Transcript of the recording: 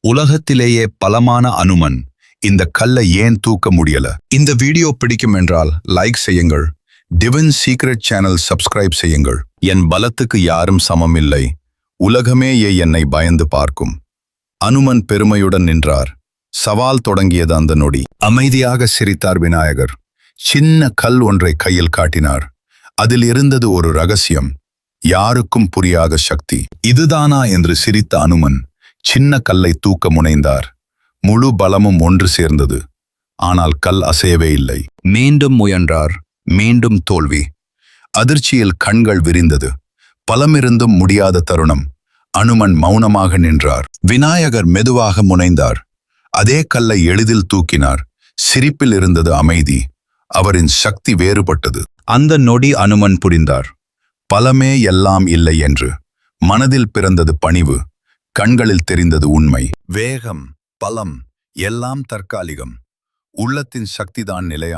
உலகத்திலேயே பலமான அனுமன் இந்த கல்லை ஏன் தூக்க முடியல? இந்த வீடியோ பிடிக்கும் என்றால் லைக் செய்யுங்கள். டிவைன் சீக்ரெட் சேனல் சப்ஸ்கிரைப் செய்யுங்கள். என் பலத்துக்கு யாரும் சமம் இல்லை. உலகமே என்னை பயந்து பார்க்கும். அனுமன் பெருமையுடன் நின்றார். சவால் தொடங்கியது அந்த நொடி. அமைதியாக சிரித்தார் விநாயகர். சின்ன கல் ஒன்றை கையில் காட்டினார். அதில் இருந்தது ஒரு ரகசியம், யாருக்கும் புரியாத சக்தி. இதுதானா என்று சிரித்த அனுமன் சின்ன கல்லை தூக்க முனைந்தார். முழு பலமும் ஒன்று சேர்ந்தது. ஆனால் கல் அசையவே இல்லை. மீண்டும் முயன்றார். மீண்டும் தோல்வி. அதிர்ச்சியில் கண்கள் விரிந்தது. பலமிருந்தும் முடியாத தருணம். அனுமன் மௌனமாக நின்றார். விநாயகர் மெதுவாக முனைந்தார். அதே கல்லை எளிதில் தூக்கினார். சிரிப்பில் இருந்தது அமைதி. அவரின் சக்தி வேறுபட்டது. அந்த நொடி அனுமன் புரிந்தார், பலமே எல்லாம் இல்லை என்று. மனதில் பிறந்தது பணிவு. கண்களில் தெரிந்தது உண்மை. வேகம், பலம் எல்லாம் தற்காலிகம். உள்ளத்தின் சக்திதான் நிலையா.